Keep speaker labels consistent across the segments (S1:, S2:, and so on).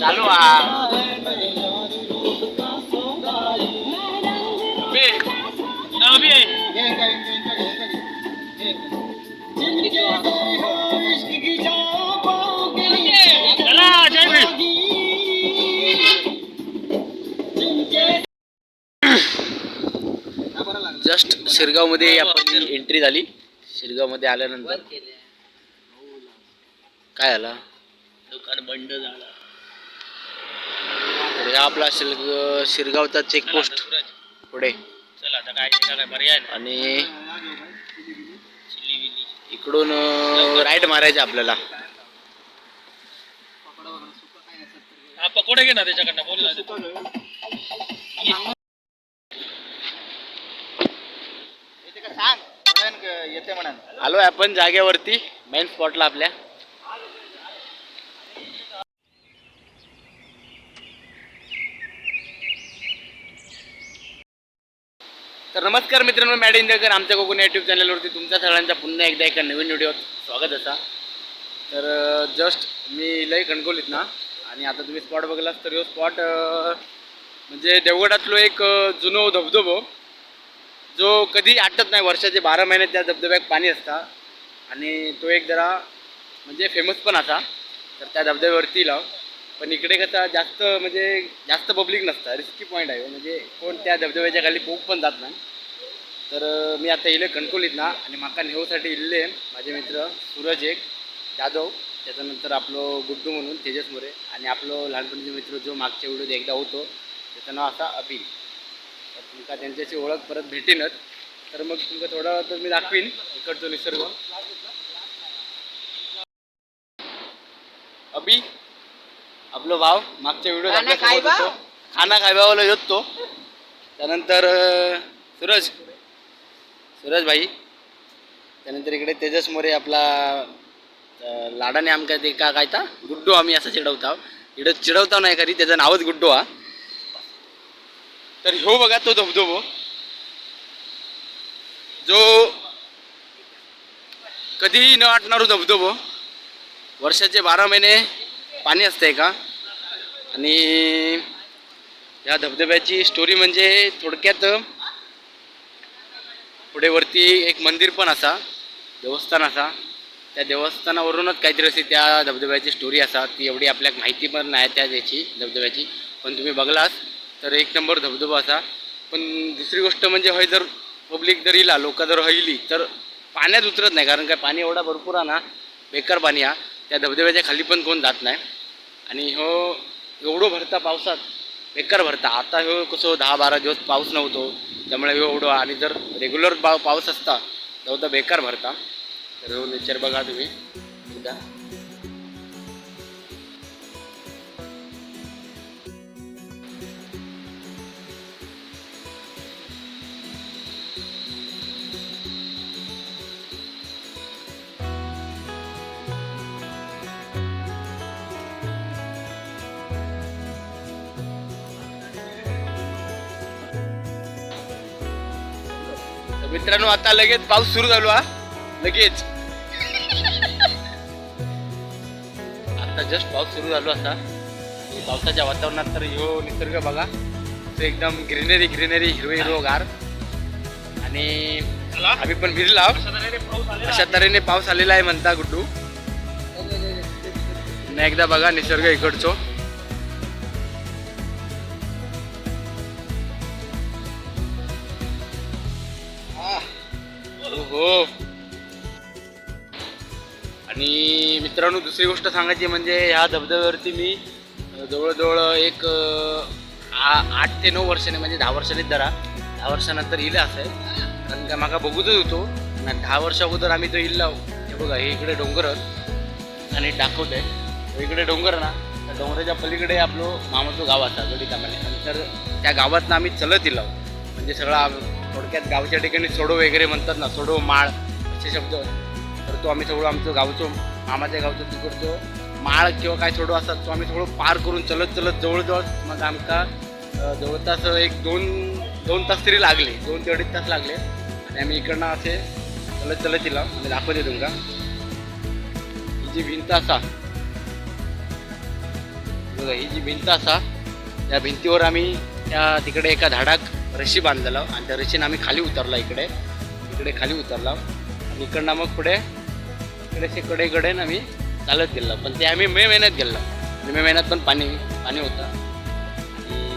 S1: चालू जस्ट शिरगाव मध्ये आपण एंट्री झाली. शिरगाव मध्ये आल्यानंतर काय झालं, दुकान बंद झालं. तर हा आपला शिरगावचा चेकपोस्ट पुढे. चला आता काय पर्याय आणि इकडून राईट मारायचे आपल्याला. हा पकोडे घे ना त्याच्याकडनं, बोल ना. आलोय आपण जागेवरती, मेन स्पॉटला आपल्या. तर नमस्कार मित्रांनो, मॅड इंदकर आमच्या कोकण यूट्यूब चॅनलवरती तुमच्या सगळ्यांचा पुन्हा एकदा एका नवीन व्हिडिओत स्वागत असा. तर जस्ट मी लई कणकवलीत ना, आणि आता तुम्ही स्पॉट बघलात तर ह्यो स्पॉट म्हणजे देवगडातलो एक जुनो धबधबो, जो कधी आटत नाही. वर्षाचे 12 महिने त्या धबधब्यात पाणी असतं, आणि तो एक जरा म्हणजे फेमस पण असा. तर त्या धबधब्यावरती लाव, पण इकडे कसं जास्त पब्लिक नसतं. रिस्की पॉईंट आहे, म्हणजे कोण त्या धबधब्याच्या खाली पोक पण जात नाही. तर मी आता इले कणकवलीत ना, आणि माका नेऊसाठी इल्ले माझे मित्र सूरज एक जाधव, त्याच्यानंतर आपलं गुड्डू म्हणून तेजस मोरे, आणि आपलं लहानपणीचे मित्र जो मागच्या व्हिडिओत एकदा होतो त्याचं नाव असा अभि. तर तुमका त्यांच्याशी ओळख परत भेटेनच. तर मग तुमका थोडा तर मी दाखवीन इकडचं निसर्ग. अभि आपलं भाव मागच्या व्हिडिओत आपल्यासोबत होतो, खाना खायबावाला येत तो. त्यानंतर सूरज भाई, त्यानंतर इकडे तेजस मोरे आपला लाडाने आमका ते काय ता गुड्डू, आम्ही असं चिडवतो. इकडे चिडवता नाही खरी, त्याचं नावच गुड्डू हा. तर ह्यो बघा तो धबधबो, जो कधीही न आटणारो धबधबो. वर्षाचे 12 महिने पाणी असतंय का. आणि या धबधब्याची स्टोरी म्हणजे थोडक्यात, पुढे वरती एक मंदिर पण असा, देवस्थान असा. त्या देवस्थानावरूनच काहीतरी अशी त्या धबधब्याची स्टोरी असा. ती एवढी आपल्याला माहिती पण नाही त्या याची धबधब्याची, पण तुम्ही बघलास तर एक नंबर धबधबा असा. पण दुसरी गोष्ट म्हणजे होय, जर पब्लिक जर इला, लोक जर हयली तर पाण्यात उतरत नाही, कारण काय पाणी एवढा भरपूर आहे ना, बेकार पाणी हा. त्या धबधब्याच्या खाली पण कोण जात नाही. आणि हो एवढं भरता पावसात, बेकार भरता. आता ह्यो कसं 10-12 दिवस पाऊस नव्हतो, त्यामुळे ह्यो एवढं. आणि जर रेग्युलर पाऊस असता तर बेकार भरता. तर हो नेचर बघा तुम्ही सुद्धा. मित्रांनो आता लगेच पाऊस सुरू झालो हा, लगेच आता जस्ट पाऊस सुरू झालो असा. पावसाच्या वातावरणात तर ह्यो निसर्ग बघा, तो एकदम ग्रीनरी हिरवगार. आणि आम्ही पण भिजला, अशा तऱ्हेने पाऊस आलेला आहे म्हणता गुड्डू. पुन्हा एकदा बघा निसर्ग इकडचो. हो. आणि मित्रांनो दुसरी गोष्ट सांगायची म्हणजे ह्या धबधब्यावरती मी जवळजवळ एक 8 ते 9 वर्षाने, म्हणजे 10 वर्षांनीच धरा, 10 वर्षानंतर इलं असेल. कारण का माका बघूच होतो ना, 10 वर्षा अगोदर आम्ही तो इल्ला. हे बघा, हे इकडे डोंगर आणि दाखवत आहे, इकडे डोंगर ना, त्या डोंगराच्या पलीकडे आपलं मामाचं गाव असा गडीतामाने. नंतर त्या गावातनं आम्ही चलत येलो. म्हणजे सगळा थोडक्यात गावच्या ठिकाणी सोडो वगैरे म्हणतात ना, सोडो माळ असे शब्द. तर तो आम्ही सगळं आमचं गावचं मामाच्या गावचं तिकडचं माळ किंवा काय सोडो असतात तो आम्ही सगळं पार करून चलत जवळजवळ मग आमका जवळपास एक दोन तास तरी लागले, 2 ते 2.5 तास लागले. आणि आम्ही इकडनं असे चलत येला. आम्ही दाखवते तुमका ही जी भिंत असा बघा, ही जी भिंत असा त्या भिंतीवर आम्ही त्या तिकडे एका झाडाक रशी बांधलेला आणि त्या रशीनं आम्ही खाली उतरला. इकडे खाली उतरला आणि इकडनं मग पुढे कडेकडेन आम्ही चालत गेलो. पण ते आम्ही मे महिन्यात गेलो. मे महिन्यात पण पाणी होतं. आणि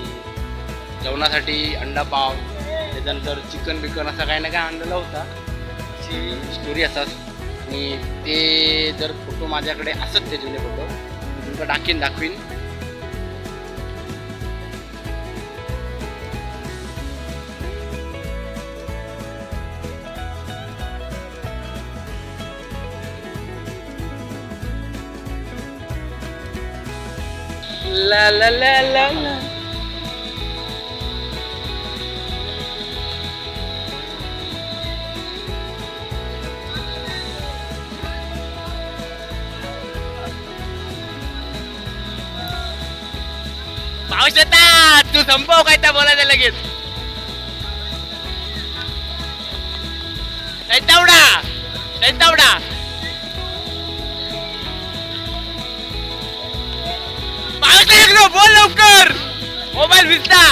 S1: जेवणासाठी अंडा पाव, त्याच्यानंतर चिकन बिकन असा काही ना काय आणलेला होता. अशी स्टोरी असाच. आणि ते जर फोटो माझ्याकडे असत ते जुने फोटो तुमका दाखवीन. ला ला ला ला ला. पाऊस येतात, तू संपव काय त्या बोलायचं लगेच. सैतावडा पाऊस लागलो, बोल लवकर, मोबाईल भिजता.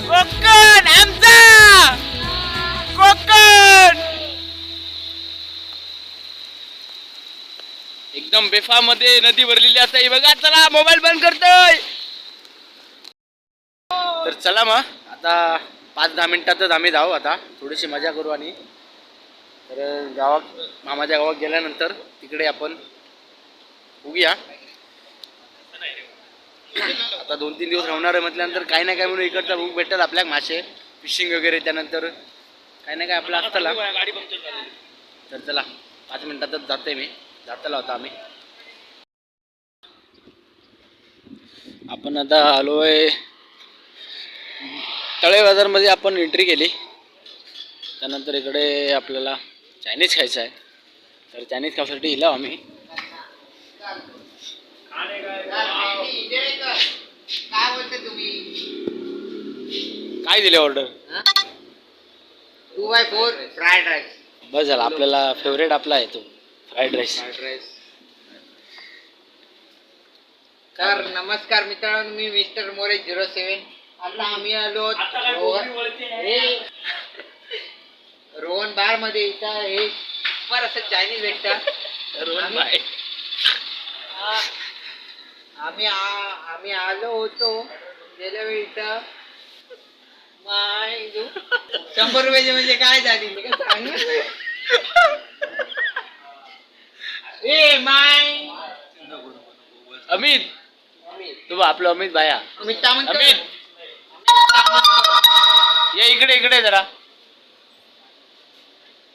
S1: कोकण आमचा, कोकण एकदम बेफामध्ये नदी भरलेली असते. बघा, चला मोबाईल बंद करतोय. तर चला मग आता 5-10 मिनिटातच आम्ही जाऊ. आता थोडीशी मजा करू. आणि तर मामाच्या गावात गेल्यानंतर तिकडे आपण उगूया. आता 2-3 दिवस राहणार आहे म्हटल्यानंतर काही ना काय म्हणून इकडचा रूम भेटतात आपल्या, मासे फिशिंग वगैरे. त्यानंतर काही ना काय आपलं असताला. तर चला 5 मिनिटातच जाते मी. जाताला होता आम्ही. आपण आता आलोय तळे बाजारमध्ये. आपण एंट्री केली. त्यानंतर इकडे आपल्याला चायनीज खायचं आहे. तर चायनीज खाण्यासाठी इलो आम्ही.
S2: काय बोलते तुम्ही?
S1: काय दिले ऑर्डर?
S2: 2x4 fried rice.
S1: बस झाला, आपल्याला फेवरेट आपला आहे तो फ्राईड राईस.
S2: तर नमस्कार मित्रांनो, मी मिस्टर मोरे 07. आता आम्ही आलो रोहन बार मध्ये. इथं हे super असं चायनीज भेटतं. आम्ही आलो होतो गेल्या वेळी इथं. 100 रुपयाचे म्हणजे काय झाली
S1: अमित, तू आपलं अमित भाया. अमित ये इकडे जरा.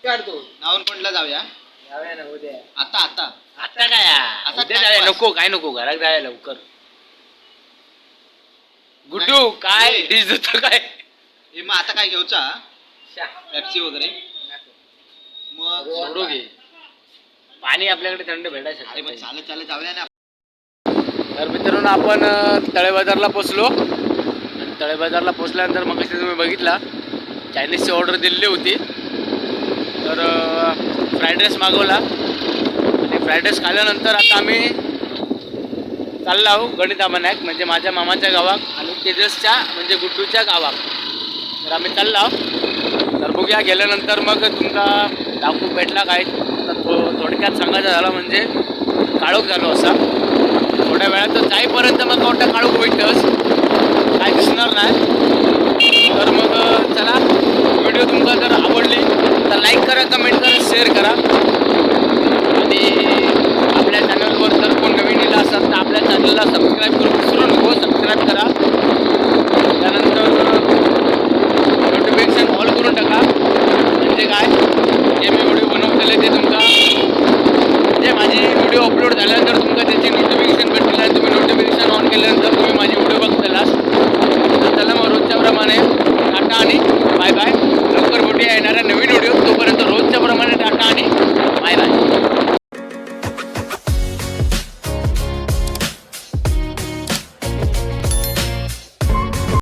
S2: नावनकोंडला जाऊया
S1: ना उद्या.
S2: आता
S1: काय उद्या जाऊया. नको घरात जाऊया लवकर. गुड्डू काय डिश देतो काय?
S2: मग आता काय घेऊचा? पेप्सी वगैरे मग
S1: सोडू घे. पाणी आपल्याकडे थंड भेटायचं.
S2: अरे मग चालत जाऊया ना.
S1: तर मित्रांनो, आपण तळे बाजारला पोचलो. तळे बाजारला पोचल्यानंतर मग कशी तुम्ही बघितला चायनीजची ऑर्डर दिलेली होती. तर फ्राईड राईस मागवला. आणि फ्राईड राईस खाल्ल्यानंतर आता आम्ही चाललो आहो गणितामनायक, म्हणजे माझ्या मामाच्या गावात आणि तेजसच्या म्हणजे गुड्डूच्या गावात. तर आम्ही चाललो आहो. तर बघूया गेल्यानंतर मग तुमचा डाकू भेटला काय. आता थोडक्यात सांगायचं झालं म्हणजे काळोख झालो असा. थोड्या वेळात जाईपर्यंत मग मोठा काळोख होईतच, काय दिसणार नाही. तर मग चला, व्हिडिओ तुमका जर आवडली तर लाईक करा, कमेंट करा, शेअर करा. आणि आपल्या चॅनलवर जर कोण नवीन येला असेल तर आपल्या चॅनलला सबस्क्राईब करून